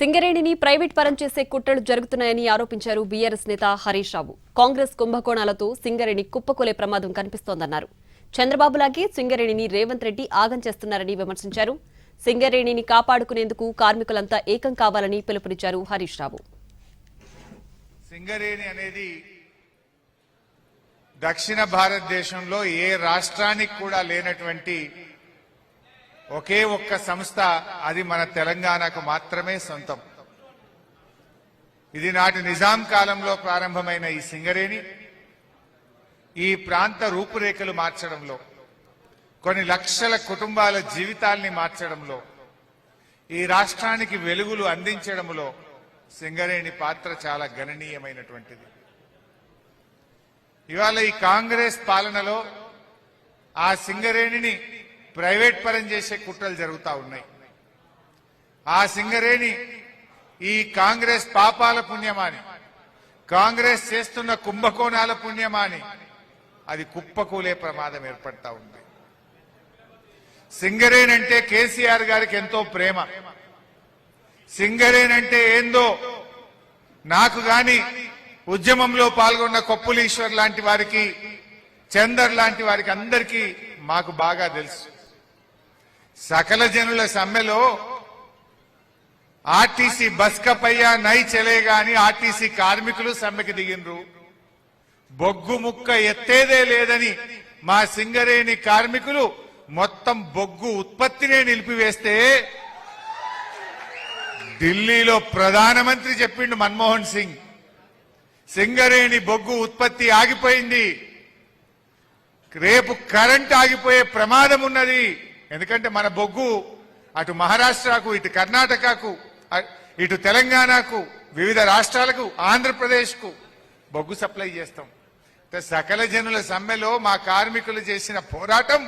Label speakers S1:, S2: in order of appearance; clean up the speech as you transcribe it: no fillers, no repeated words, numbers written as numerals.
S1: సింగరేణిని private పరం చేసే కుట్రలు జరుగుతున్నాయని ఆరోపించారు బీఆర్ఎస్ నేత హరీష్ రావు. కాంగ్రెస్ కుంభకోణాలతో సింగరేణి కుప్పకూలే ప్రమాదం కనిపిస్తోందన్నారు. చంద్రబాబులాగే సింగరేణిని రేవంత్ రెడ్డి ఆగం చేస్తున్నారని విమర్శించారు. సింగరేణిని కాపాడుకునేందుకు కార్మికులంతా ఏకం కావాలని పిలుపునిచ్చారు హరీష్ రావు.
S2: సింగరేణి అనేది దక్షిణ భారతదేశంలో ఏ రాష్ట్రానికి కూడా లేనటువంటి ఒకే ఒక్క సంస్థ, అది మన తెలంగాణకు మాత్రమే సొంతం. ఇది నాటి నిజాం కాలంలో ప్రారంభమైన ఈ సింగరేణి ఈ ప్రాంత రూపురేఖలు మార్చడంలో, కొన్ని లక్షల కుటుంబాల జీవితాల్ని మార్చడంలో, ఈ రాష్ట్రానికి వెలుగులు అందించడంలో సింగరేణి పాత్ర చాలా గణనీయమైనటువంటిది. ఇవాళ ఈ కాంగ్రెస్ పాలనలో ఆ సింగరేణిని ప్రైవేట్ పరం చేసే కుట్రలు జరుగుతూ ఉన్నాయి. ఆ సింగరేణి ఈ కాంగ్రెస్ పాపాల పుణ్యమాని, కాంగ్రెస్ చేస్తున్న కుంభకోణాల పుణ్యమాని అది కుప్పకూలే ప్రమాదం ఏర్పడతా ఉంది. సింగరేణి అంటే కేసీఆర్ గారికి ఎంతో ప్రేమ. సింగరేణి అంటే ఏందో నాకు గాని ఉద్యమంలో పాల్గొన్న కొప్పులీశ్వర్ లాంటి వారికి, చందర్ లాంటి వారికి అందరికీ మాకు బాగా తెలుసు. సకల జనుల సమ్మెలో ఆర్టీసీ బస్కపయ్యా నై చలేగా అని ఆర్టీసీ కార్మికులు సమ్మెకి దిగినరు. బొగ్గు ముక్క ఎత్తేదే లేదని మా సింగరేణి కార్మికులు మొత్తం బొగ్గు ఉత్పత్తినే నిలిపివేస్తే ఢిల్లీలో ప్రధానమంత్రి చెప్పిండు మన్మోహన్ సింగ్, సింగరేణి బొగ్గు ఉత్పత్తి ఆగిపోయింది, రేపు కరెంట్ ఆగిపోయే ప్రమాదం ఉన్నది. ఎందుకంటే మన బొగ్గు అటు మహారాష్ట్రకు, ఇటు కర్ణాటకకు, ఇటు తెలంగాణకు, వివిధ రాష్ట్రాలకు, ఆంధ్రప్రదేశ్కు బొగ్గు సప్లై చేస్తాం. సకల జనుల సమ్మెలో మా కార్మికులు చేసిన పోరాటం